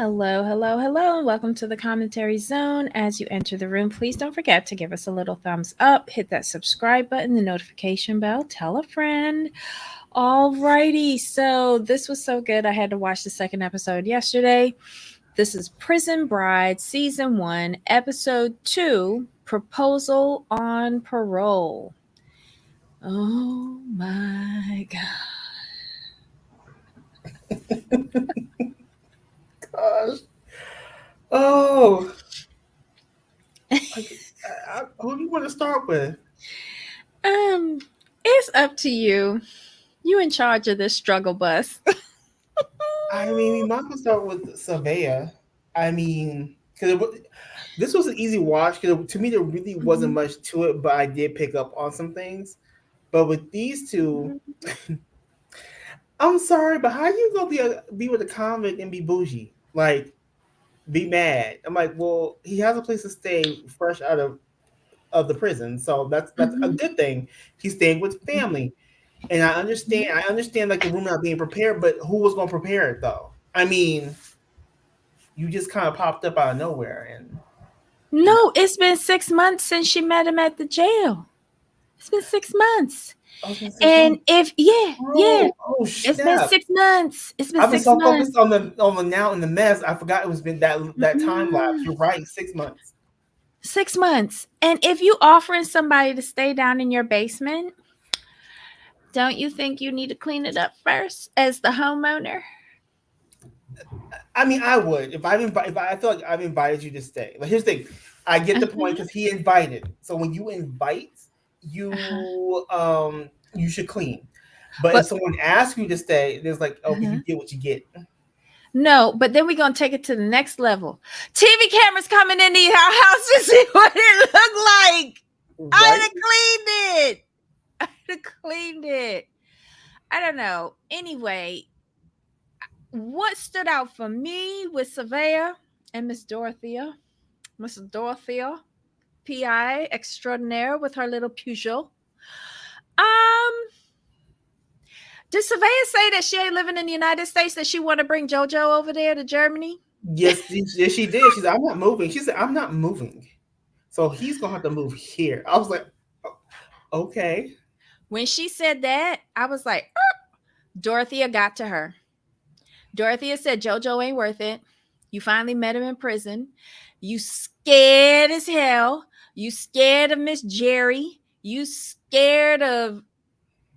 Hello, hello, hello, and welcome to the commentary zone. As you enter the room, please don't forget to give us a little thumbs up, hit that subscribe button, the notification bell, tell a friend. Alrighty, so this was so good. I had to watch the second episode yesterday. This is Prison Bride, Season 1, Episode 2, Proposal on Parole. Oh my Gosh. Oh. Who do you want to start with? God. It's up to you. You in charge of this struggle bus. I mean, we might as well start with Svea. I mean, because this was an easy watch. Because to me, there really wasn't much to it, but I did pick up on some things. But with these two, I'm sorry, but how you gonna be with a convict and be bougie? Like, be mad? I'm like, well, he has a place to stay, fresh out of the prison, so that's a good thing. He's staying with family. And I understand like the room not being prepared, but who was gonna prepare it though? I mean, you just kind of popped up out of nowhere and No, it's been 6 months since she met him at the jail. It's been 6 months. I was gonna say And something. if, yeah, Oh it's been snap. 6 months. It's been I've been six so months. focused on the now and the mess, I forgot it was been that time lapse. Mm, You're right, 6 months. 6 months. And if you offering somebody to stay down in your basement, don't you think you need to clean it up first as the homeowner? I mean, I would if I feel like I've invited you to stay. But here's the thing, I get the point Uh-huh, because he invited. So when you invite, uh-huh. you should clean. But if But someone asks you to stay, there's like, okay, uh-huh. you get what you get. No, but then we're gonna take it to the next level. TV cameras coming into our house to see what it looked like. I'd Right? have cleaned it. I'd have cleaned it. I don't know. Anyway, what stood out for me with Savea and Miss Dorothea, PI extraordinaire with her little Peugeot. Um, did Savea say that she ain't living in the United States, that she want to bring JoJo over there to Germany? Yes, she did. She said, I'm not moving. She said, I'm not moving. So he's gonna have to move here. I was like, okay. When she said that, I was like, Dorothea got to her. Dorothea said JoJo ain't worth it. You finally met him in prison. You scared as hell. You scared of Miss Jerry. You scared of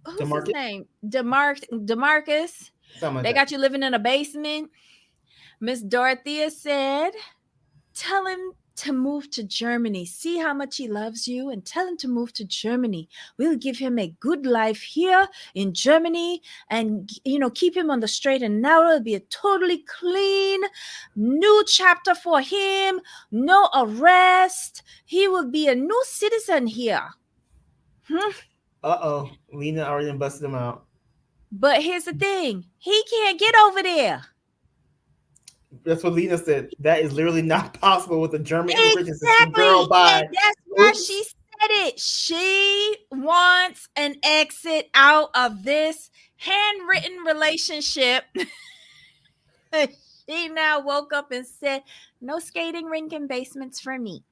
who's his DeMarcus, name? Demarcus. something like They that. got you living in a basement. Miss Dorothea said, tell him to move to Germany. See how much he loves you and tell him to move to Germany. We'll give him a good life here in Germany and, keep him on the straight and narrow. It'll be a totally clean new chapter for him. No arrest. He will be a new citizen here. Uh-oh. Lena already busted him out. But here's the thing. He can't get over there. That's what Lena said. That is literally not possible with the German immigration system. Girl, Exactly. bye. And that's why she Oops. said it. She wants an exit out of this handwritten relationship. She now woke up and said, no skating rink and basements for me.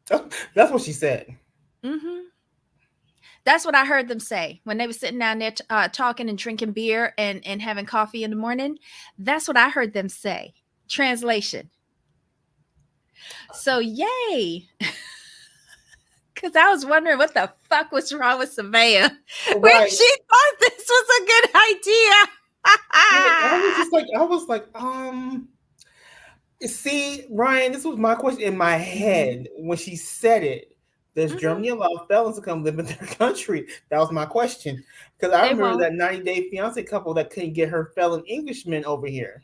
That's what she said. Mm-hmm. That's what I heard them say when they were sitting down there talking and drinking beer and having coffee in the morning. That's what I heard them say. Translation. So, yay. Because I was wondering what the fuck was wrong with Savannah when Right. she thought this was a good idea. I was like, see, Ryan, this was my question in my head when she said it. Does Germany allow felons to come live in their country? That was my question. Because I They remember won't. that 90-day fiance couple that couldn't get her felon Englishman over here.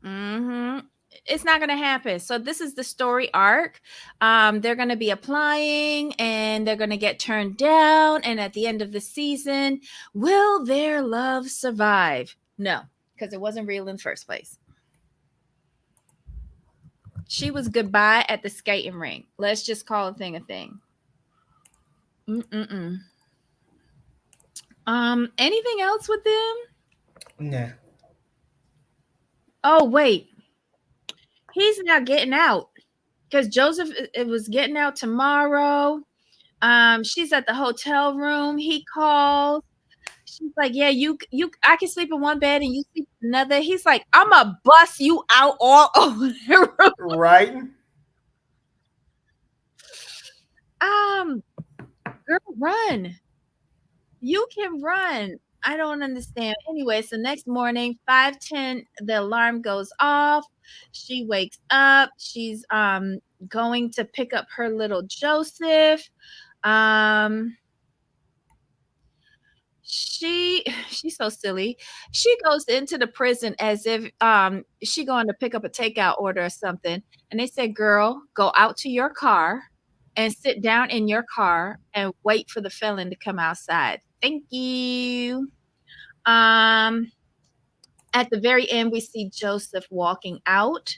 Mm-hmm. It's not going to happen. So this is the story arc. They're going to be applying and they're going to get turned down. And at the end of the season, will their love survive? No, because it wasn't real in the first place. She was goodbye at the skating rink. Let's just call a thing a thing. Mm-mm-mm. Anything else with them? Nah. Oh, wait. He's now getting out because Joseph it was getting out tomorrow. She's at the hotel room. He calls. She's like, "Yeah, you, I can sleep in one bed and you sleep in another." He's like, "I'ma bust you out all over the room." Right? Um, Girl, run. You can run. I don't understand. Anyway, so next morning, 5:10, the alarm goes off. She wakes up. She's going to pick up her little Joseph. Um she she's so silly. She goes into the prison as if she going to pick up a takeout order or something. And they said, "Girl, go out to your car and sit down in your car and wait for the felon to come outside. Thank you." Um at the very end, we see Joseph walking out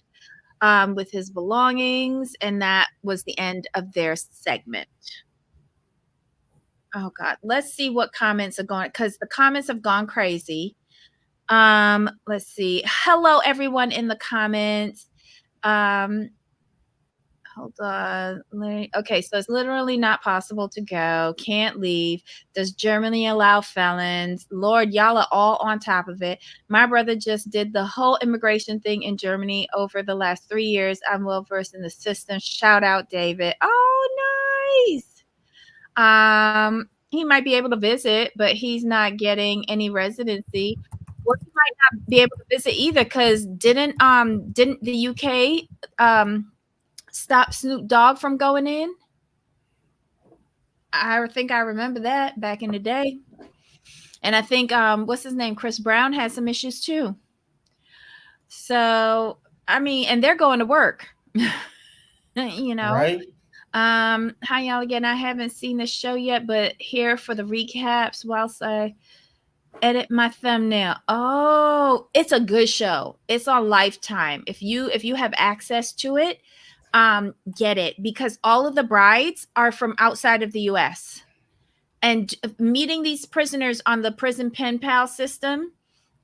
with his belongings, and that was the end of their segment. Oh God, let's see what comments are going because the comments have gone crazy. Let's see. Hello, everyone in the comments. Um, Hold on. Okay, so it's literally not possible to go. Can't leave. Does Germany allow felons? Lord, y'all are all on top of it. My brother just did the whole immigration thing in Germany over the last 3 years. I'm well versed in the system. Shout out, David. Oh, nice. He might be able to visit, but he's not getting any residency. Well, he might not be able to visit either because didn't the UK stop Snoop Dogg from going in? I think I remember that back in the day. And I think what's his name? Chris Brown had some issues too. So I mean, and they're going to work. you know. Right? Hi y'all again. I haven't seen the show yet, but here for the recaps whilst I edit my thumbnail. Oh, it's a good show. It's on Lifetime. If you have access to it, get it because all of the brides are from outside of the US. And meeting these prisoners on the prison pen pal system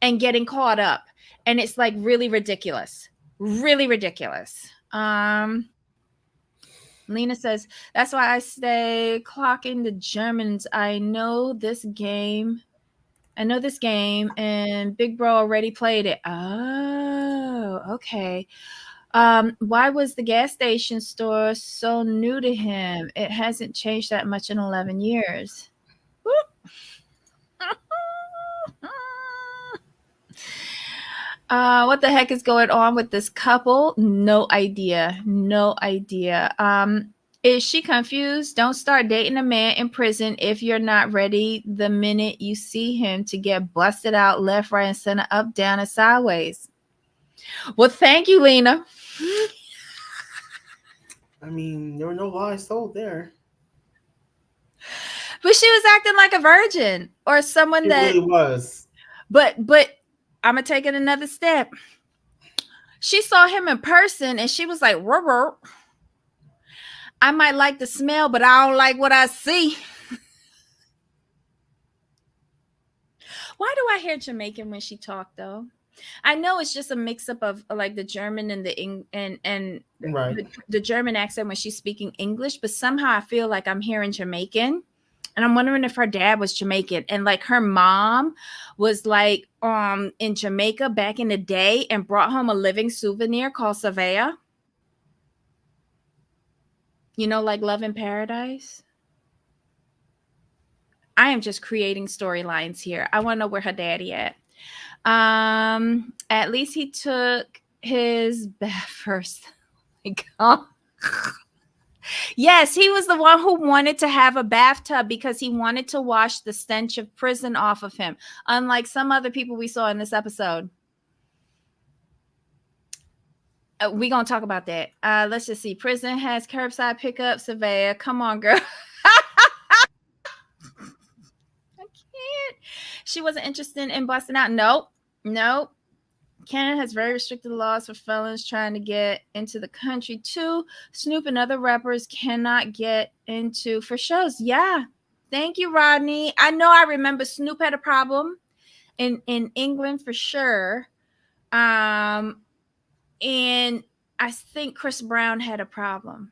and getting caught up. And it's like really ridiculous. Really ridiculous. Lena says, that's why I stay clocking the Germans. I know this game. And Big Bro already played it. Oh, okay. Why was the gas station store so new to him? It hasn't changed that much in 11 years. What the heck is going on with this couple? No idea. No idea. Is she confused? Don't start dating a man in prison if you're not ready the minute you see him to get busted out left, right, and center, up, down, and sideways. Well, thank you, Lena. I mean, there were no lies told there. But she was acting like a virgin or someone It that really was. but I'm gonna take it another step. She saw him in person and she was like, "Rubber. I might like the smell, but I don't like what I see." Why do I hear Jamaican when she talked though? I know it's just a mix up of like the German and and Right. the German accent when she's speaking English, but somehow I feel like I'm hearing Jamaican. And I'm wondering if her dad was Jamaican and like her mom was like in Jamaica back in the day and brought home a living souvenir called Svea. You know, like Love in Paradise. I am just creating storylines here. I want to know where her daddy at. At least he took his bath first. Like, oh. Yes, he was the one who wanted to have a bathtub because he wanted to wash the stench of prison off of him, unlike some other people we saw in this episode. We're going to talk about that. Let's just see. Prison has curbside pickup. Surveyor. Come on, girl. I can't. She wasn't interested in busting out. Nope. Nope. Canada has very restricted laws for felons trying to get into the country too. Snoop and other rappers cannot get into for shows. Yeah. Thank you, Rodney. I know I remember Snoop had a problem in England for sure. And I think Chris Brown had a problem.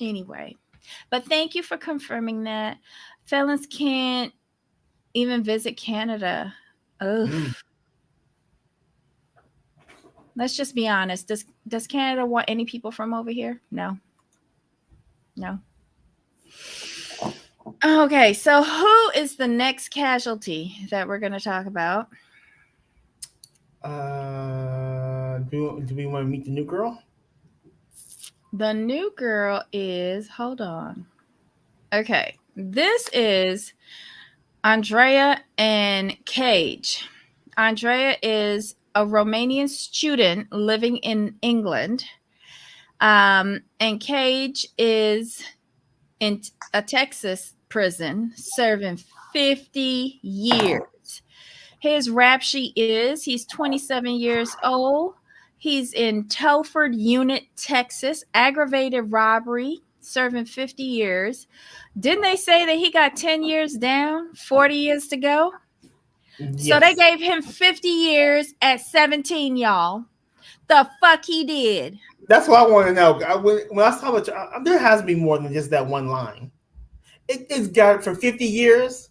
Anyway, but thank you for confirming that. Felons can't even visit Canada. Oh, Mm. let's just be honest. Does Canada want any people from over here? No. No. Okay, so who is the next casualty that we're going to talk about? Do we want to meet the new girl? The new girl is, hold on. Okay, this is Andreea and Cage. Andreea is a Romanian student living in England. And Cage is in a Texas prison serving 50 years. His rap sheet is he's 27 years old. He's in Telford Unit, Texas, aggravated robbery, serving 50 years. Didn't they say that he got 10 years down, 40 years to go? So they Yes. gave him 50 years at 17, y'all. The fuck he did. That's what I want to know. When I was talking about, there has to be more than just that one line. It's got for 50 years.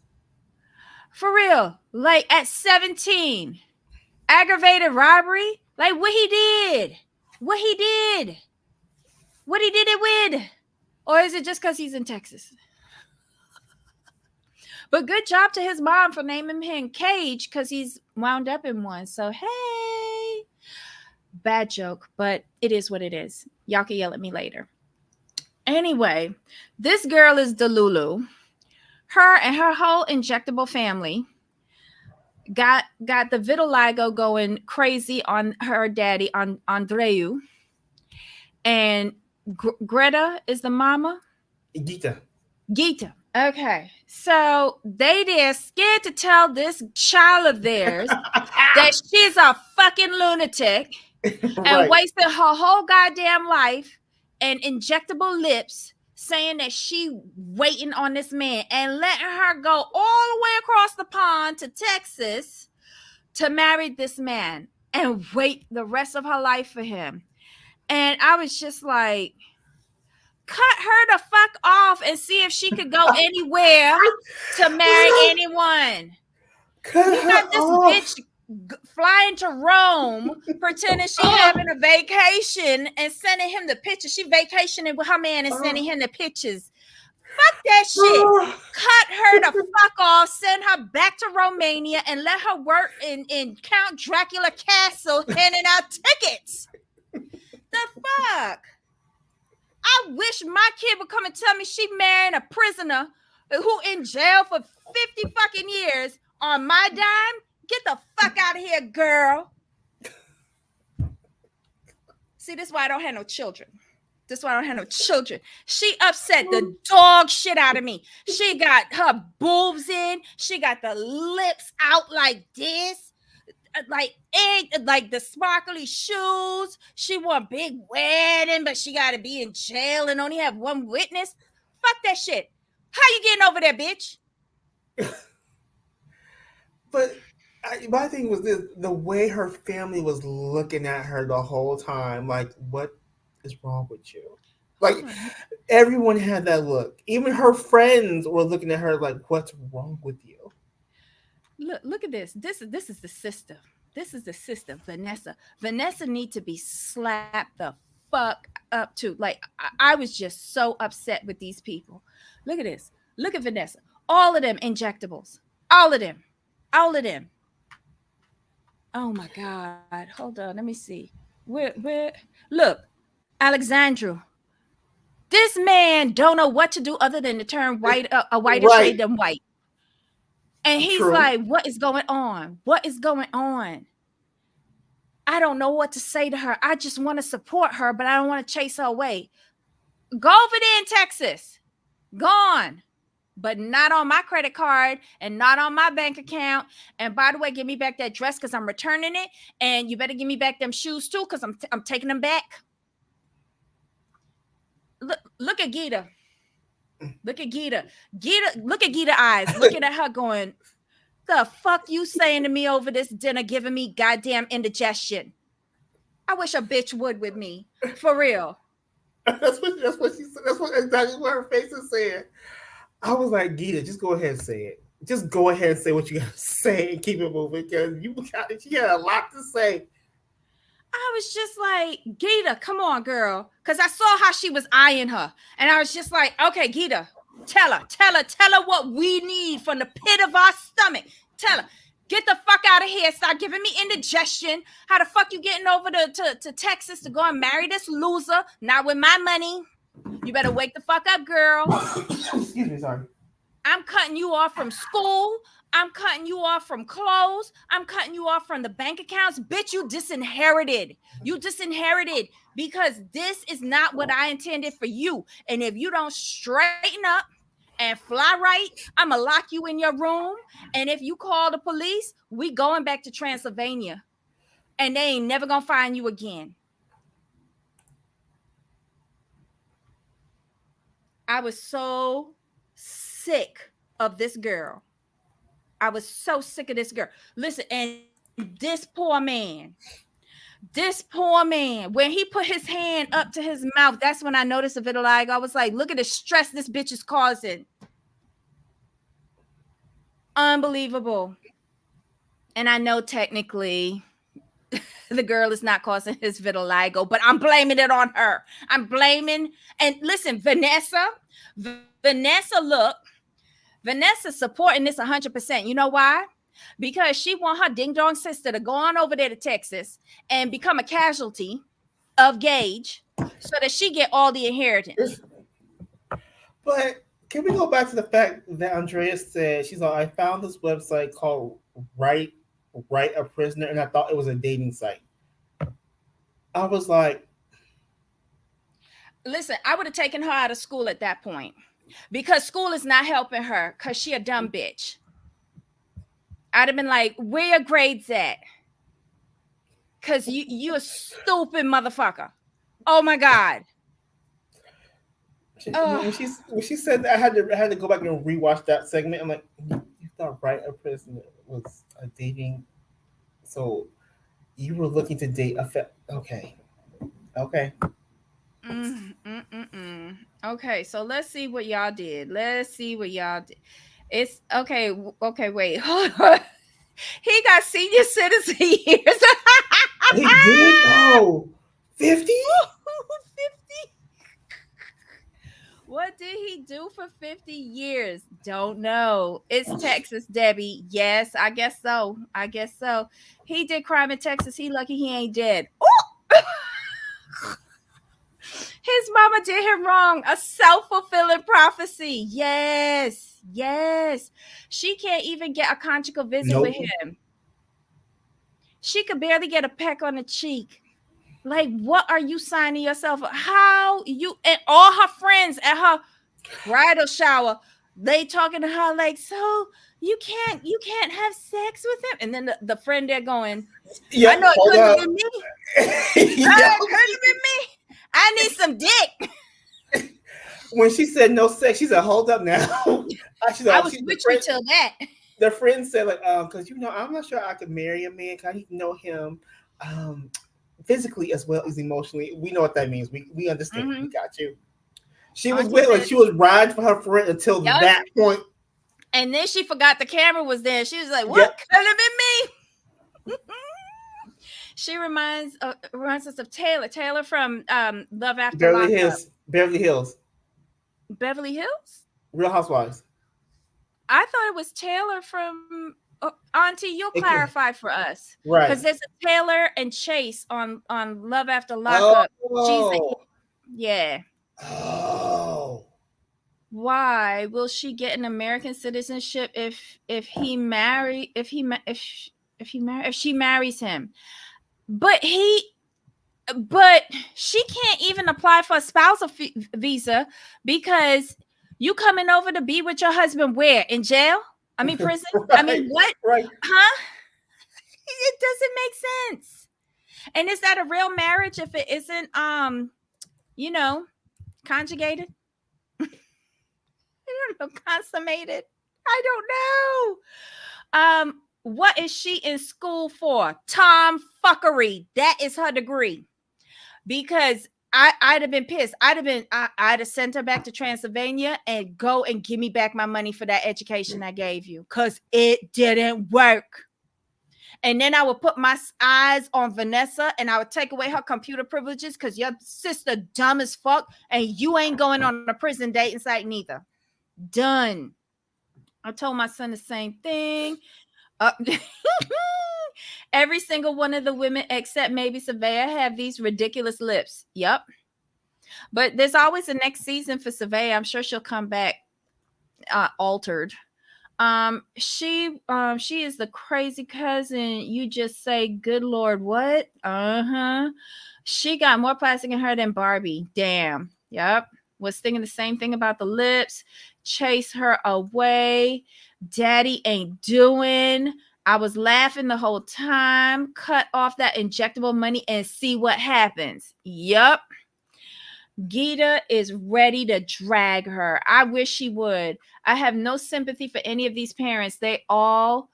For real. Like at 17. Aggravated robbery? Like what he did. What he did. What he did it with. Or is it just because he's in Texas? But good job to his mom for naming him Cage because he's wound up in one. So, hey. Bad joke, but it is what it is. Y'all can yell at me later. Anyway, this girl is Delulu. Her and her whole injectable family got the vitiligo going crazy on her daddy, on Andreu. And Greta is the mama. Gita. Okay. So they're scared to tell this child of theirs that she's a fucking lunatic and wasted her whole goddamn life and injectable lips saying that she waiting on this man and letting her go all the way across the pond to Texas to marry this man and wait the rest of her life for him. And I was just like, cut her the fuck off and see if she could go anywhere to marry anyone. You got this bitch flying to Rome, pretending she having a vacation and sending him the pictures. She vacationing with her man and sending him the pictures. Fuck that shit. Cut her the fuck off, send her back to Romania and let her work in Count Dracula Castle handing out tickets. The fuck? I wish my kid would come and tell me she marrying a prisoner who in jail for 50 fucking years on my dime. Get the fuck out of here, girl. See, this is why I don't have no children. This is why I don't have no children. She upset the dog shit out of me. She got her boobs in. She got the lips out like this. Like the sparkly shoes. She want big wedding, but she got to be in jail and only have one witness. Fuck that shit. How you getting over there, bitch? But my thing was this: the way her family was looking at her the whole time, like, what is wrong with you? Like, everyone had that look. Even her friends were looking at her like, what's wrong with you? Look at this. This is the system. This is the system, Vanessa. Vanessa need to be slapped the fuck up too. Like, I was just so upset with these people. Look at this. Look at Vanessa. All of them injectables. All of them. All of them. Oh my God. Hold on. Let me see. Where? Look, Alexandru. This man don't know what to do other than to turn white, a whiter shade than white. And he's like, what is going on? What is going on? I don't know what to say to her. I just want to support her, but I don't want to chase her away. Go over there in Texas. Gone. But not on my credit card and not on my bank account. And by the way, give me back that dress because I'm returning it. And you better give me back them shoes too because I'm taking them back. Look at Gita. Look at Gita. Look at Gita eyes. Looking at her going, the fuck you saying to me over this dinner giving me goddamn indigestion? I wish a bitch would with me. For real. That's what she said. That's what exactly what her face is saying. I was like, Gita, just go ahead and say it. Just go ahead and say what you gotta say and keep it moving because she had a lot to say. I was just like, Gita, come on, girl. Because I saw how she was eyeing her. And I was just like, okay, Gita, tell her what we need from the pit of our stomach. Tell her, get the fuck out of here. Start giving me indigestion. How the fuck you getting over to Texas to go and marry this loser? Not with my money. You better wake the fuck up, girl. Excuse me, sorry. I'm cutting you off from school. I'm cutting you off from clothes. I'm cutting you off from the bank accounts. Bitch, you disinherited. You disinherited because this is not what I intended for you. And if you don't straighten up and fly right, I'm going to lock you in your room. And if you call the police, we going back to Transylvania. And they ain't never going to find you again. I was so sick of this girl. I was so sick of this girl. Listen, and this poor man, when he put his hand up to his mouth, that's when I noticed the vitiligo. I was like, look at the stress this bitch is causing. Unbelievable. And I know technically the girl is not causing his vitiligo, but I'm blaming it on her. I'm blaming, and listen, Vanessa, Vanessa supporting this 100%. You know why? Because she want her ding dong sister to go on over there to Texas and become a casualty of Gage so that she get all the inheritance. But can we go back to the fact that Andrea said she's like, I found this website called Write a Prisoner, and I thought it was a dating site. I was like, listen, I would have taken her out of school at that point because school is not helping her because she a dumb bitch. I'd have been like, where your grades at? Because you a stupid motherfucker. Oh my God. When she said that, I had to go back and rewatch that segment. I'm like, you thought Write a Prisoner was a dating, so you were looking to date okay. Okay, so let's see what y'all did. It's okay. Okay, wait. Hold on. He got senior citizen years. He did? Oh, 50? 50? What did he do for 50 years? Don't know. It's Texas, Debbie. Yes, I guess so. He did crime in Texas. He lucky he ain't dead. Ooh! His mama did him wrong. A self-fulfilling prophecy. Yes. She can't even get a conjugal visit with him. She could barely get a peck on the cheek. Like, what are you signing yourself up? How you and all her friends at her bridal shower, they talking to her like, so you can't have sex with him? And then the friend they're going, I know it couldn't have been me. It couldn't have been me. I need some dick. When she said no sex, she said, hold up now. I was with you till that. The friend said, like, because I'm not sure I could marry a man because I need to know him physically as well as emotionally. We know what that means. We understand. We got you. She was she was riding for her friend until that point. And then she forgot the camera was there. She was like, what could have been me? She reminds us of Taylor. Taylor from Love After Beverly Hills. Beverly Hills? Real Housewives. I thought it was Taylor from Auntie. You'll clarify for us, right? Because there's a Taylor and Chase on Love After Lockup. Yeah. Oh. Why will she get an American citizenship if she marries him? But she can't even apply for a spousal visa because you coming over to be with your husband where? In jail? I mean, prison? Right, I mean, what? Right. Huh? It doesn't make sense. And is that a real marriage if it isn't, conjugated? I don't know, consummated? I don't know. What is she in school for? Tomfuckery. That is her degree. Because I'd have been pissed. I'd have sent her back to Transylvania and go and give me back my money for that education I gave you, because it didn't work. And then I would put my eyes on Vanessa and I would take away her computer privileges because your sister dumb as fuck and you ain't going on a prison dating site neither. Done. I told my son the same thing. Every single one of the women except maybe Svea have these ridiculous lips. Yep. But there's always a next season for Svea. I'm sure she'll come back altered. She is the crazy cousin. You just say, good Lord, what? She got more plastic in her than Barbie. Damn. Yep. Was thinking the same thing about the lips. Chase her away. Daddy ain't doing. I was laughing the whole time. Cut off that injectable money and see what happens. Yep. Gita is ready to drag her. I wish she would. I have no sympathy for any of these parents. They're all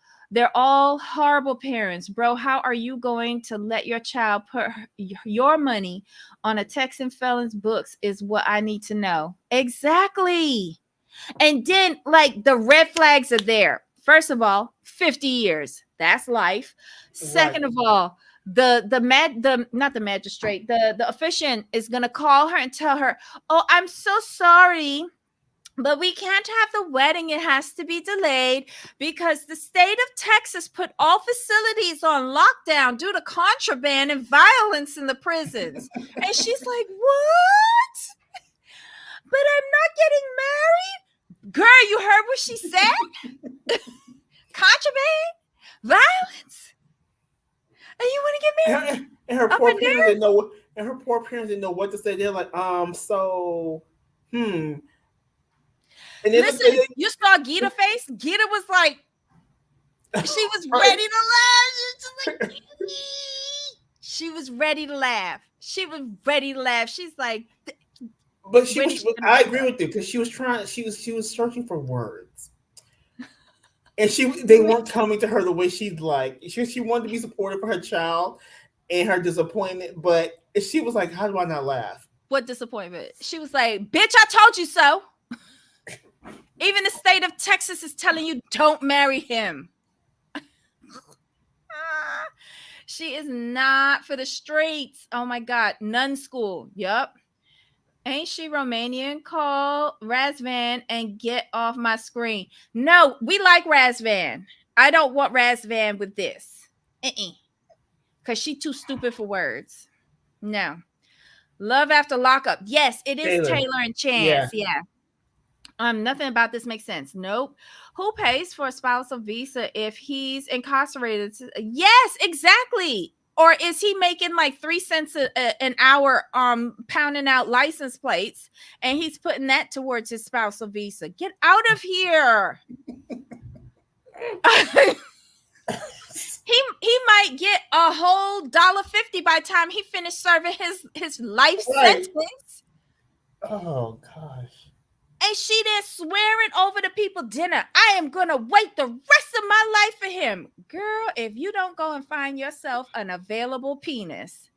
horrible parents. Bro, how are you going to let your child put your money on a Texan felon's books is what I need to know. Exactly. And then, like, the red flags are there. First of all, 50 years. That's life. Second of all, the magistrate, the officiant is gonna call her and tell her, oh, I'm so sorry, but we can't have the wedding. It has to be delayed because the state of Texas put all facilities on lockdown due to contraband and violence in the prisons. And she's like, what? But I'm not getting married? Girl, you heard what she said? Contraband? Violence? And you want to get married? And her poor parents didn't know. And her poor parents didn't know what to say. They're like, And then, listen, you saw Gita's face. Gita was like, she was ready to laugh. She was ready to laugh. She was ready to laugh. She's like, but she was. I agree with you because she was trying. She was searching for words. And they weren't coming to her the way she'd like. She wanted to be supportive for her child and her disappointment, but she was like, how do I not laugh? What disappointment? She was like, bitch, I told you so. Even the state of Texas is telling you don't marry him. She is not for the streets. Oh my God. Nun school. Yup. Ain't she Romanian? Call Razvan and get off my screen. No, we like Razvan. I don't want Razvan with this. Because she too stupid for words. No. Love after lockup. Yes, it is Taylor and Chance. Yeah. Nothing about this makes sense. Nope. Who pays for a spousal visa if he's incarcerated? Yes, exactly. Or is he making like 3 cents an hour pounding out license plates and he's putting that towards his spousal visa? Get out of here. He might get a whole $1.50 by the time he finished serving his life sentence. Oh gosh. And she there swearing over the people dinner. I am going to wait the rest of my life for him. Girl, if you don't go and find yourself an available penis,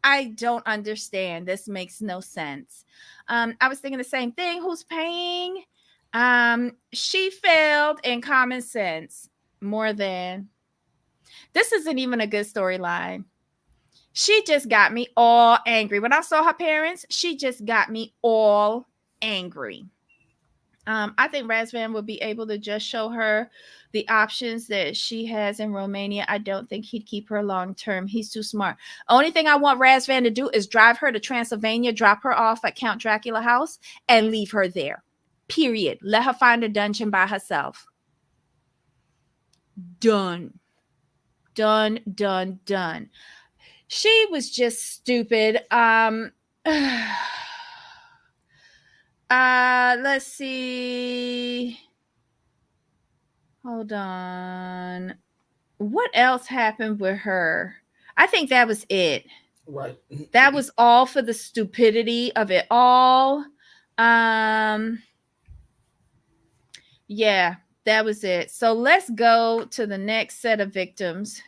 I don't understand. This makes no sense. I was thinking the same thing. Who's paying? She failed in common sense more than. This isn't even a good storyline. She just got me all angry. When I saw her parents, she just got me all angry. I think Razvan will be able to just show her the options that she has in Romania. I don't think he'd keep her long term. He's too smart. Only thing I want Razvan to do is drive her to Transylvania, drop her off at Count Dracula house, and leave her there. Period. Let her find a dungeon by herself. Done. Done. She was just stupid. Let's see. Hold on. What else happened with her? I think that was it. Right. That was all for the stupidity of it all. Yeah. That was it. So let's go to the next set of victims.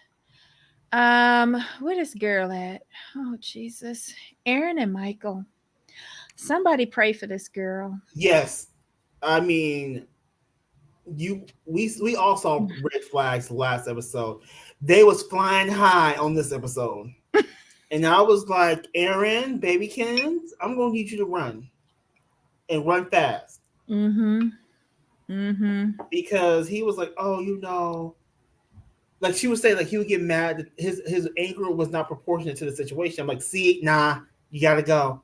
Where this girl at? Oh Jesus. Erin and Michael. Somebody pray for this girl. Yes, I mean, we all saw red flags last episode. They was flying high on this episode, and I was like, Erin, babykins, I'm gonna need you to run and run fast. Mm-hmm. Mm-hmm. Because he was like, oh, like she would say, like he would get mad that his anger was not proportionate to the situation. I'm like, see, nah, you gotta go.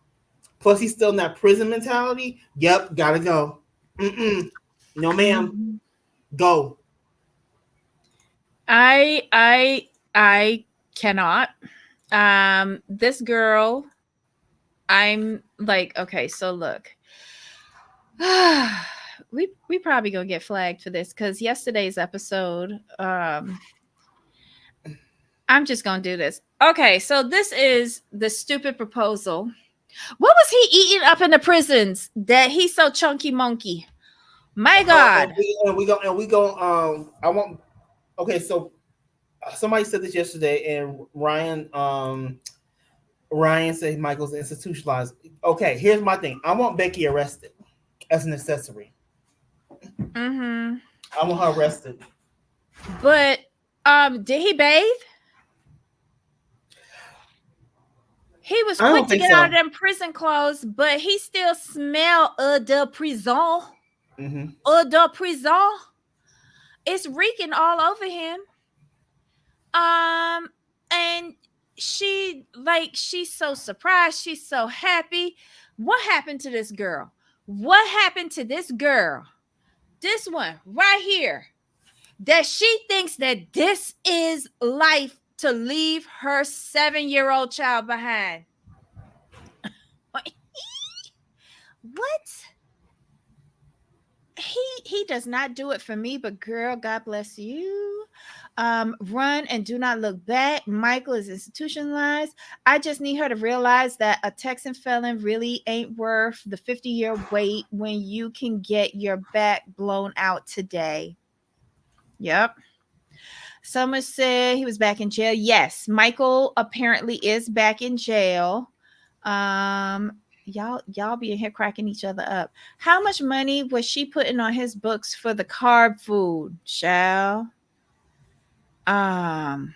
Plus, he's still in that prison mentality. Yep, gotta go. No, ma'am, Mm-hmm. go. I cannot. This girl, I'm like, okay, so look. we probably gonna get flagged for this because yesterday's episode, I'm just gonna do this. Okay, so this is the stupid proposal. What was he eating up in the prisons that he's so chunky monkey? My God. We go. I want. Okay, so somebody said this yesterday, and Ryan said Michael's institutionalized. Okay, here's my thing. I want Becky arrested as an accessory. Mm-hmm. I want her arrested. But did he bathe? He was quick to get out of them prison clothes, but he still smelled the prison. Mm-hmm. The prison. It's reeking all over him. And she's so surprised. She's so happy. What happened to this girl? What happened to this girl? This one right here. That she thinks that this is life to leave her 7-year-old child behind. What? He does not do it for me, but girl, God bless you. Run and do not look back. Michael is institutionalized. I just need her to realize that a Texan felon really ain't worth the 50-year wait when you can get your back blown out today. Yep. Someone said he was back in jail. Yes, Michael apparently is back in jail. Y'all be in here cracking each other up. How much money was she putting on his books for the carb food, shall? And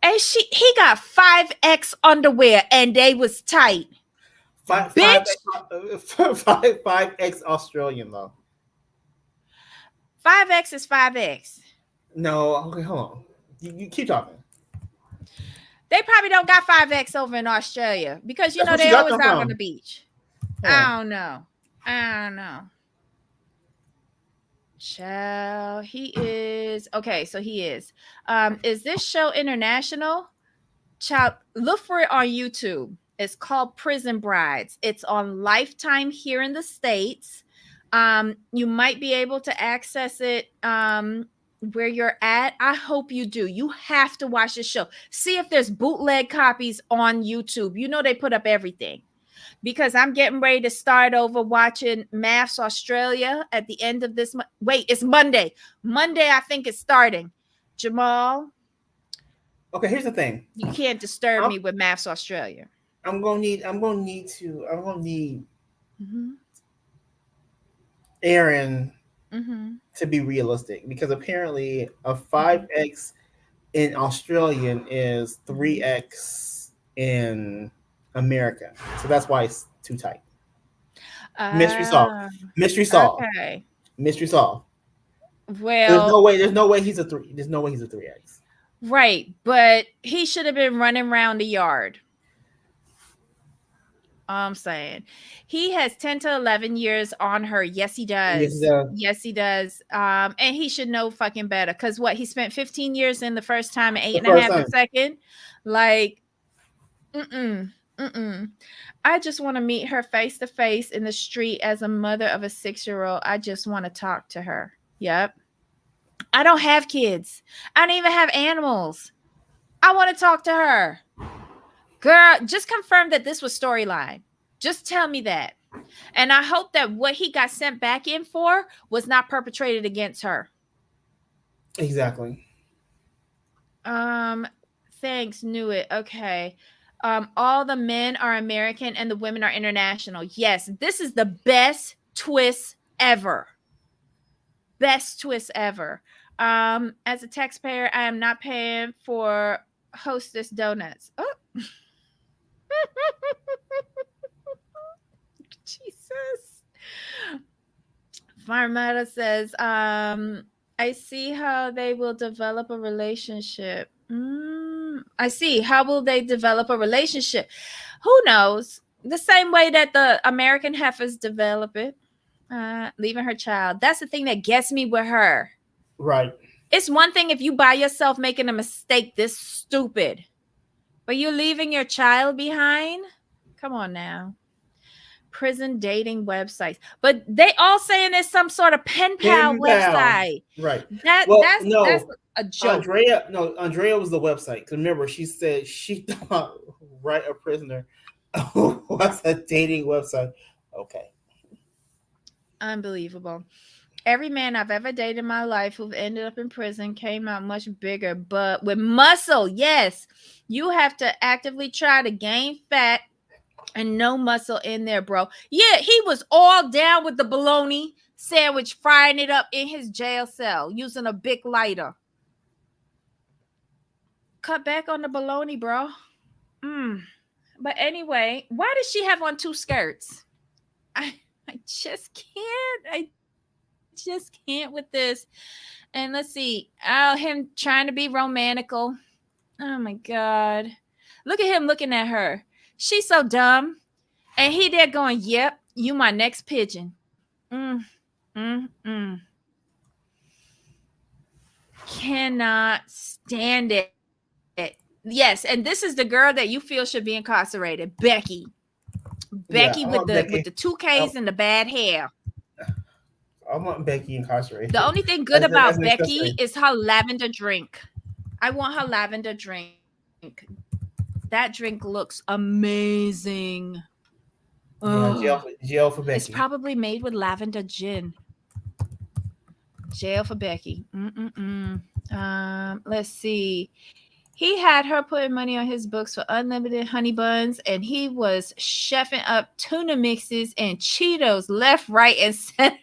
he got 5X underwear and they was tight. Bitch. 5X Australian though. 5X is 5X. No, okay, hold on. You keep talking. They probably don't got 5X over in Australia because they always out on the beach. I don't know. Child, he is okay. So he is. Is this show international? Child, look for it on YouTube. It's called Prison Brides. It's on Lifetime here in the States. You might be able to access it where you're at. I hope you do. You have to watch this show. See if there's bootleg copies on YouTube. They put up everything. Because I'm getting ready to start over watching Maths Australia at the end of this month. Wait, it's Monday. Monday, I think it's starting. Jamal. Okay, here's the thing. You can't disturb me with Maths Australia. I'm gonna need Erin to be realistic because apparently a 5X in Australian is 3X in America, so that's why it's too tight. Mystery solved. Okay. Mystery solved. Well, there's no way he's a 3. There's no way he's a 3X. Right, but he should have been running around the yard. I'm saying he has 10 to 11 years on her. Yes, he does. Yes, he does. And he should know fucking better. Because what? He spent 15 years in the first time and 8.5 the second. Like, I just want to meet her face to face in the street as a mother of a 6-year-old. I just want to talk to her. Yep. I don't have kids. I don't even have animals. I want to talk to her. Girl, just confirm that this was storyline. Just tell me that. And I hope that what he got sent back in for was not perpetrated against her. Exactly. Um, thanks, knew it. Okay. All the men are American and the women are international. Yes, this is the best twist ever. Best twist ever. As a taxpayer, I am not paying for Hostess donuts. Oh, Jesus. Farmata says, I see how they will develop a relationship. I see. How will they develop a relationship? Who knows? The same way that the American heifers develop it, leaving her child. That's the thing that gets me with her. Right. It's one thing if you by yourself making a mistake this stupid, but you're leaving your child behind? Come on now. Prison dating websites, but they all saying it's some sort of pen pal Pen pal. website. Right. That Well, that's no. a joke. Andrea was the website. Because remember, she said she thought Right a Prisoner was a dating website. Okay. Unbelievable. Every man I've ever dated in my life who've ended up in prison came out much bigger, but with muscle. Yes, you have to actively try to gain fat and no muscle in there, bro. Yeah, he was all down with the bologna sandwich, frying it up in his jail cell using a big lighter. Cut back on the bologna, bro. But anyway, why does she have on two skirts? I just can't. I just can't with this. And let's see. Oh, him trying to be romantical. Oh my God. Look at him looking at her. She's so dumb. And he there going, yep, you my next pigeon. Mm, mm. Cannot stand it. Yes, and this is the girl that you feel should be incarcerated, Becky. Yeah, Becky I with want the Becky. two K's and the bad hair. I want Becky incarcerated The only thing good as about an Becky accessory. is her lavender drink. I want her lavender drink. That drink looks amazing. Yeah, Ugh. jail for It's Becky. probably made with lavender gin. Jail for Becky. Let's see. He had her putting money on his books for unlimited honey buns, and he was chefing up tuna mixes and Cheetos left, right, and center.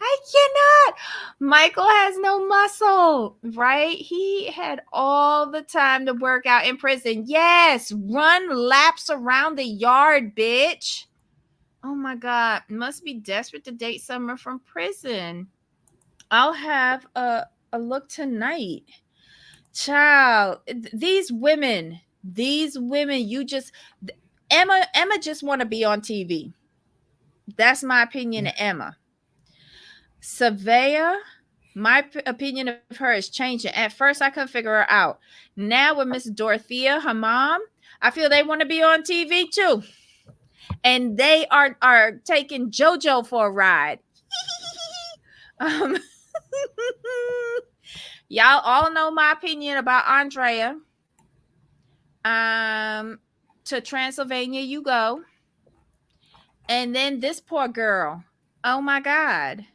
I cannot. Michael has no muscle, right? He had all the time to work out in prison. Yes, run laps around the yard, bitch. Oh my God. Must be desperate to date someone from prison. I'll have a look tonight. Child, these women, you just Emma just want to be on TV. That's my opinion of Emma. Svea, my opinion of her is changing. At first, I couldn't figure her out. Now, with Miss Dorothea, her mom, I feel they want to be on TV too. And they are taking JoJo for a ride. um, y'all all know my opinion about Andrea. To Transylvania you go. And then this poor girl. Oh my God.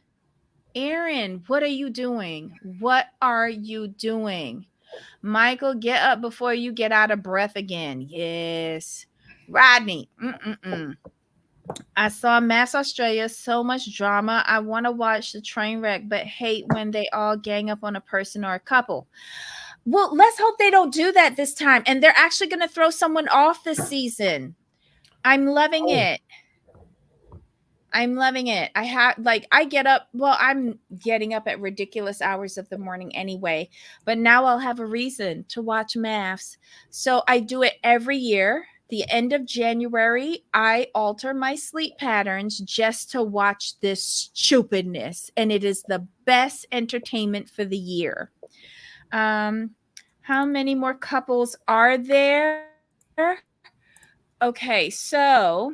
Erin, what are you doing? What are you doing? Michael, get up before you get out of breath again. Yes. Rodney. I saw Mass Australia, so much drama. I want to watch the train wreck, but hate when they all gang up on a person or a couple. Well, let's hope they don't do that this time. And they're actually going to throw someone off this season. I'm loving it. I'm loving it. I get up. Well, I'm getting up at ridiculous hours of the morning anyway, but now I'll have a reason to watch MAFS. So I do it every year. The end of January, I alter my sleep patterns just to watch this stupidness. And it is the best entertainment for the year. How many more couples are there? Okay, so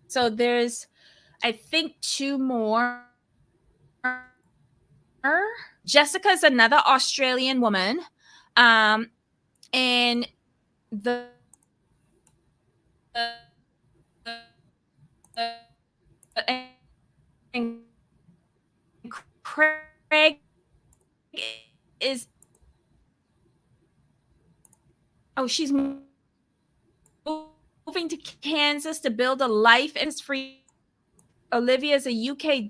so there's I think two more. Jessica is another Australian woman. And the and Craig is she's moving to Kansas to build a life and it's free. Olivia is a UK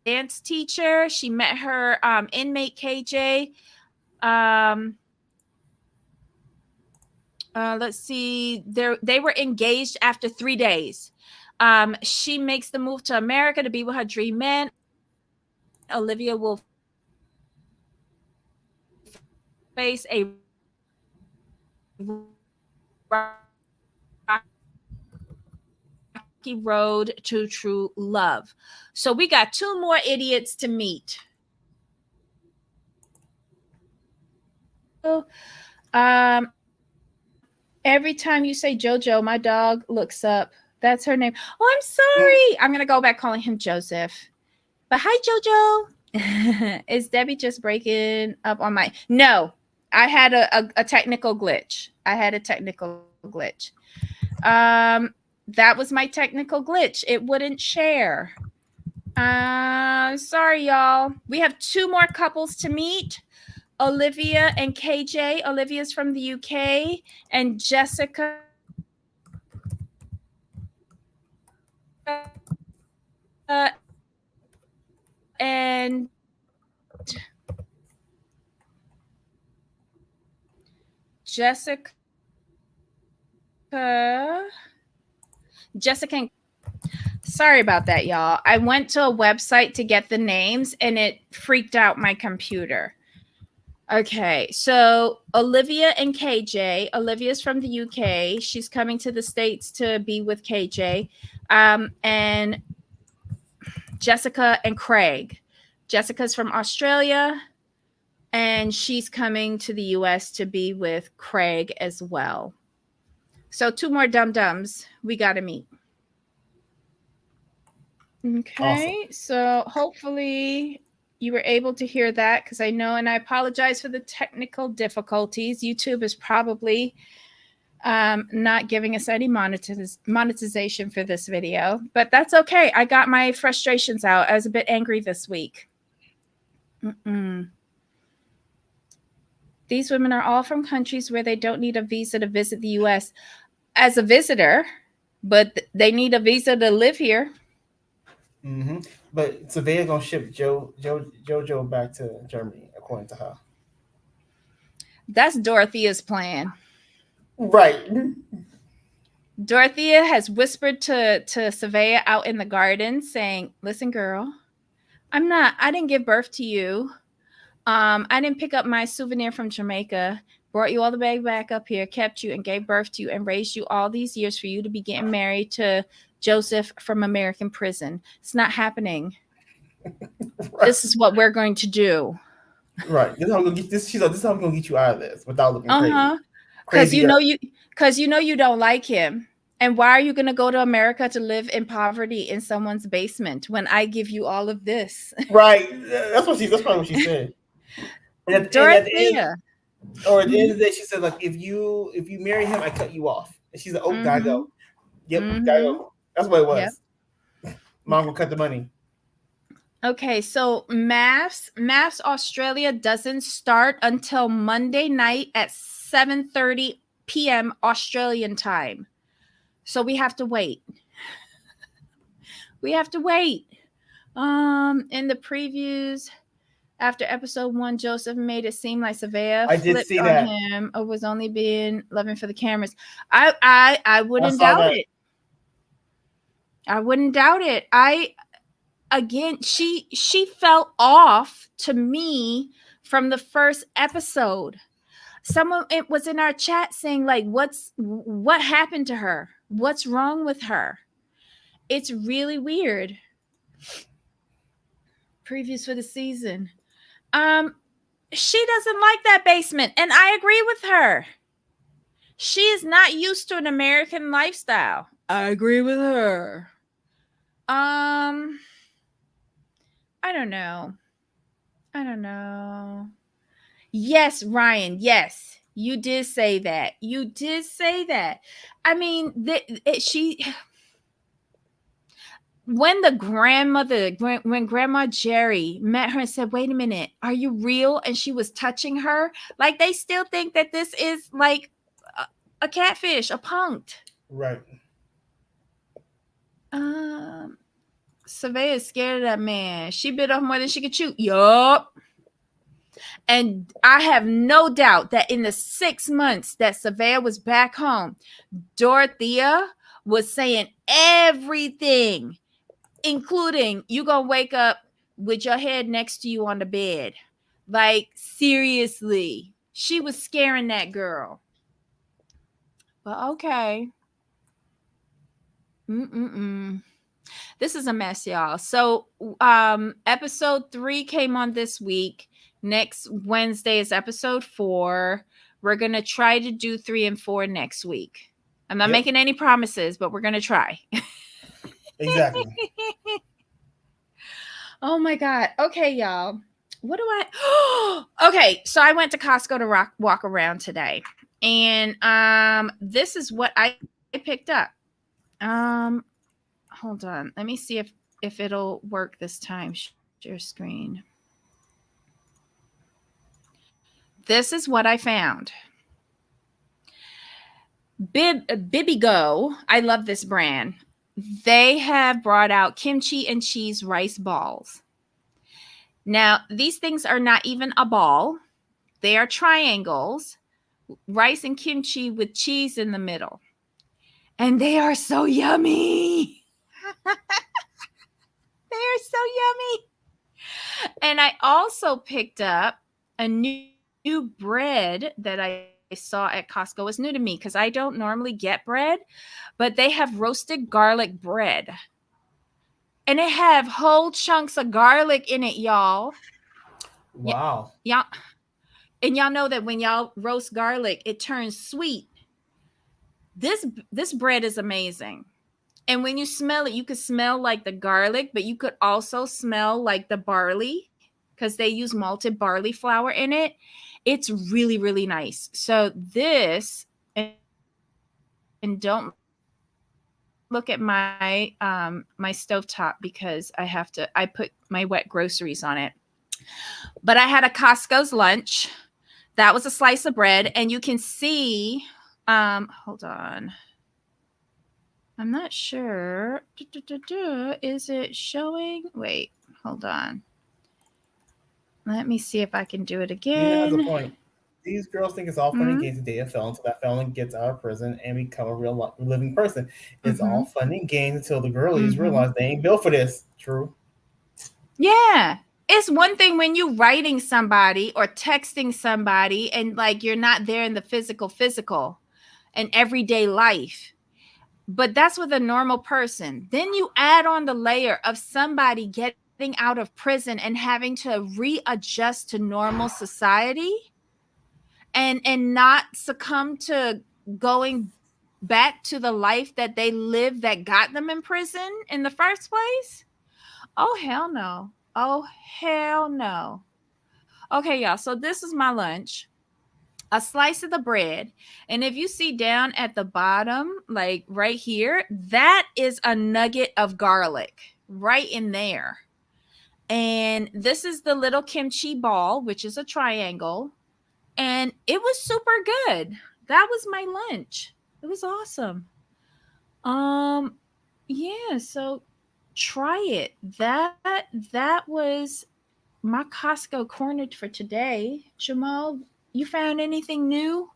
dance teacher. She met her inmate KJ. Let's see. They were engaged after 3 days. She makes the move to America to be with her dream man. Olivia will face a rocky road to true love. So we got 2 more idiots to meet. Every time you say JoJo, my dog looks up. That's her name. Oh, I'm sorry. I'm going to go back calling him Joseph. But hi, JoJo. Is Debbie just breaking up on my... No, I had a technical glitch. That was my technical glitch. It wouldn't share. Sorry, y'all. We have 2 more couples to meet. Olivia and KJ. Olivia's from the UK. And Jessica and Jessica and sorry about that, y'all. I went to a website to get the names and it freaked out my computer. Okay, so Olivia and KJ. Olivia's from the UK. She's coming to the States to be with KJ. And Jessica and Craig. Jessica's from Australia, and she's coming to the US to be with Craig as well. So 2 more dum-dums we got to meet. Okay, awesome. So hopefully you were able to hear that because I know, and I apologize for the technical difficulties. YouTube is probably not giving us any monetization for this video, but that's okay. I got my frustrations out. I was a bit angry this week. These women are all from countries where they don't need a visa to visit the U.S. as a visitor, but they need a visa to live here. Mm-hmm. But so they're gonna ship JoJo back to Germany, according to her. That's Dorothea's plan. Right. Dorothea has whispered to Svea out in the garden saying, listen, girl, I didn't give birth to you. I didn't pick up my souvenir from Jamaica, brought you all the way back up here, kept you and gave birth to you and raised you all these years for you to be getting married to Joseph from American prison. It's not happening. Right. This is what we're going to do. Right. This is how I'm gonna get this. She's like, this is how I'm gonna get you out of this without looking crazy. Because you know you don't like him. And why are you going to go to America to live in poverty in someone's basement when I give you all of this? Right. That's probably what she said. And at the end of the day, she said, like, if you marry him, I cut you off. And she's like, oh, gotta go. Yep, gotta go. That's what it was. Yep. Mom will cut the money. Okay, so Maths Australia doesn't start until Monday night at 7:30 p.m. Australian time. So we have to wait. In the previews after episode 1, Joseph made it seem like Svea flipped on him or was only being loving for the cameras. I wouldn't doubt it. I wouldn't doubt it. Again, she fell off to me from the first episode. Someone it was in our chat saying like, what happened to her? What's wrong with her? It's really weird. Previews for the season. She doesn't like that basement, and I agree with her. She is not used to an American lifestyle. I agree with her. I don't know. I don't know. Yes, Ryan. Yes, you did say that. You did say that. I mean, she when the grandmother when grandma Jerry met her and said, "Wait a minute, are you real?" and she was touching her, like they still think that this is like a catfish, a punked. Right. Um, Svea is scared of that man. She bit off more than she could chew. Yup. And I have no doubt that in the 6 months that Svea was back home, Dorothea was saying everything, including you gonna wake up with your head next to you on the bed. Like, seriously. She was scaring that girl. But okay. Mm-mm-mm. This is a mess, y'all. So episode 3 came on this week. Next Wednesday is episode 4. We're gonna try to do 3 and 4 next week. I'm not making any promises, but we're gonna try. Exactly. Oh my God. Okay, y'all. What do I okay, so I went to Costco to walk around today. And this is what I picked up. Hold on. Let me see if it'll work this time. Share screen. This is what I found. Bibigo. I love this brand. They have brought out kimchi and cheese rice balls. Now, these things are not even a ball. They are triangles, rice and kimchi with cheese in the middle. And they are so yummy. They are so yummy. And I also picked up a new bread that I saw at Costco. It's new to me because I don't normally get bread, but they have roasted garlic bread. And it have whole chunks of garlic in it, y'all. Wow. Y'all, and y'all know that when y'all roast garlic, it turns sweet. This bread is amazing. And when you smell it, you could smell like the garlic, but you could also smell like the barley because they use malted barley flour in it. It's really, really nice. So this, and don't look at my my stovetop because I put my wet groceries on it. But I had a Costco's lunch. That was a slice of bread, and you can see, hold on. I'm not sure. Is it showing? Wait, hold on. Let me see if I can do it again. Nina has a point. These girls think it's all fun and games until they felon, until that felon gets out of prison and become a real living person. It's all fun and games until the girlies realize they ain't built for this. True. Yeah. It's one thing when you writing somebody or texting somebody and like you're not there in the physical and everyday life. But that's with a normal person. Then you add on the layer of somebody getting out of prison and having to readjust to normal society and not succumb to going back to the life that they lived that got them in prison in the first place. Oh, hell no. Oh, hell no. Okay, y'all. So this is my lunch. A slice of the bread. And if you see down at the bottom, like right here, that is a nugget of garlic right in there. And this is the little kimchi ball, which is a triangle. And it was super good. That was my lunch. It was awesome. Yeah, so try it. That was my Costco cornered for today. Jamal, you found anything new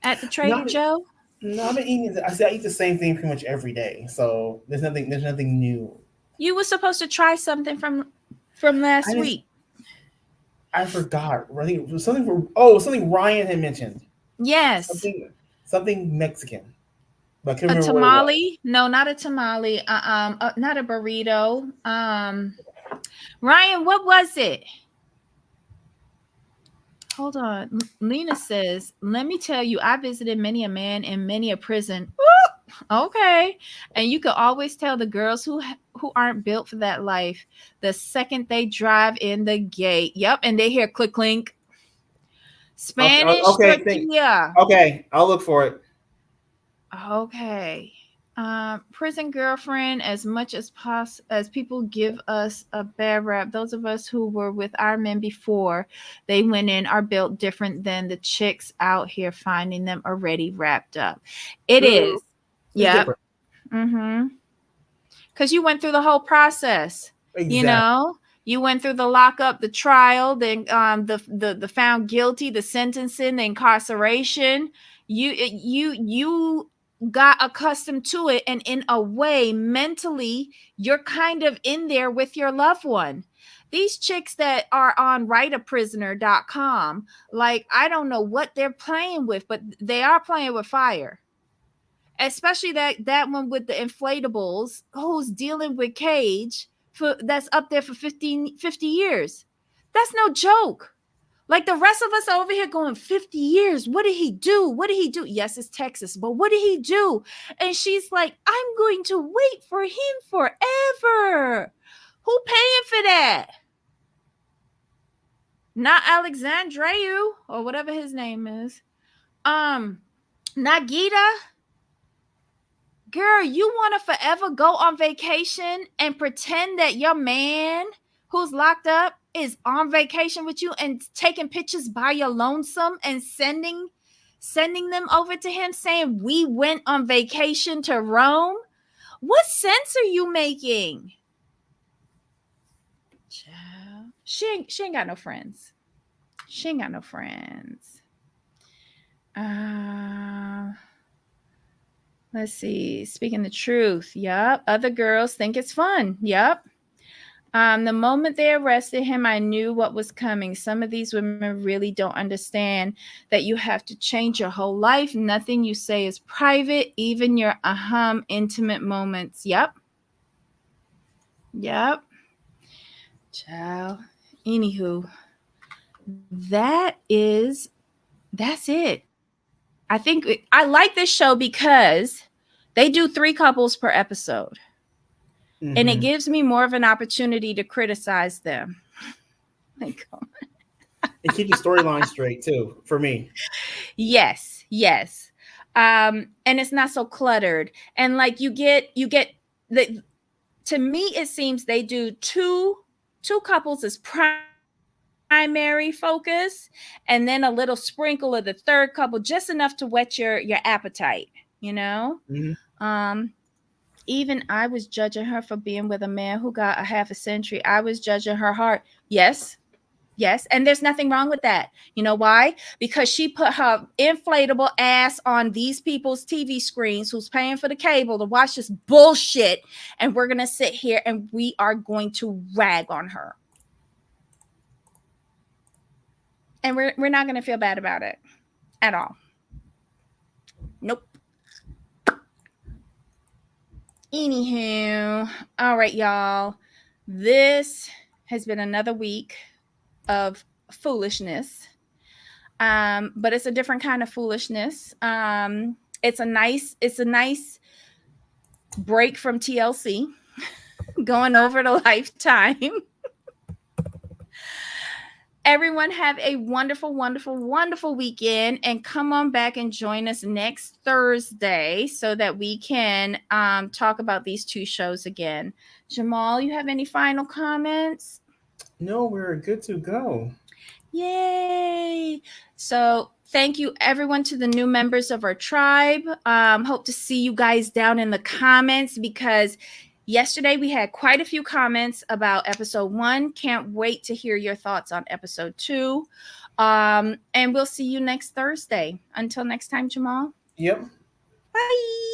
at the Trader Joe? No, I've been eating. I eat the same thing pretty much every day, so there's nothing new. You were supposed to try something from last week. I forgot. I think it was something something Ryan had mentioned. Yes, something Mexican. But I can't a remember tamale? No, not a tamale. Not a burrito. Ryan, what was it? Hold on. Lena says, let me tell you, I visited many a man in many a prison. Ooh, okay. And you could always tell the girls who who aren't built for that life. The second they drive in the gate, yep, and they hear click clink. Spanish tortilla. Okay, I'll look for it. Okay. Prison girlfriend. As much as people give us a bad rap, those of us who were with our men before they went in are built different than the chicks out here finding them already wrapped up. It is. Yeah. Mm-hmm. Because you went through the whole process. Exactly. You know, you went through the lockup, the trial, then the found guilty, the sentencing, the incarceration. You got accustomed to it, and in a way, mentally, you're kind of in there with your loved one. These chicks that are on writeaprisoner.com, like, I don't know what they're playing with, but they are playing with fire. Especially that one with the inflatables, who's dealing with Cage that's up there for 50 years. That's no joke. Like, the rest of us are over here going 50 years. What did he do? What did he do? Yes, it's Texas, but what did he do? And she's like, I'm going to wait for him forever. Who paying for that? Not Alexandreu or whatever his name is. Nagita. Girl, you want to forever go on vacation and pretend that your man who's locked up is on vacation with you and taking pictures by your lonesome and sending them over to him saying, we went on vacation to Rome? What sense are you making? Child. She ain't got no friends. She ain't got no friends. Let's see. Speaking the truth. Yep. Other girls think it's fun. Yep. The moment they arrested him, I knew what was coming. Some of these women really don't understand that you have to change your whole life. Nothing you say is private, even your intimate moments. Yep. Yep. Child. Anywho, that's it. I think I like this show because they do 3 couples per episode. Mm-hmm. And it gives me more of an opportunity to criticize them. Like, and keep the storyline straight too, for me. Yes. And it's not so cluttered. And like you get the, to me, it seems they do two couples as primary focus, and then a little sprinkle of the third couple, just enough to whet your appetite, you know? Mm-hmm. Even I was judging her for being with a man who got a half a century. I was judging her heart. Yes. And there's nothing wrong with that. You know why? Because she put her inflatable ass on these people's TV screens who's paying for the cable to watch this bullshit. And we're going to sit here and we are going to rag on her. And we're not going to feel bad about it at all. Nope. Anywho, all right, y'all. This has been another week of foolishness. But it's a different kind of foolishness. It's a nice break from TLC, going over to Lifetime. Everyone have a wonderful, wonderful, wonderful weekend, and come on back and join us next Thursday so that we can talk about these 2 shows again. Jamal, you have any final comments? No, we're good to go. Yay! So thank you, everyone, to the new members of our tribe. Hope to see you guys down in the comments, because yesterday we had quite a few comments about episode 1. Can't wait to hear your thoughts on episode 2. And we'll see you next Thursday. Until next time, Jamal. Yep. Bye.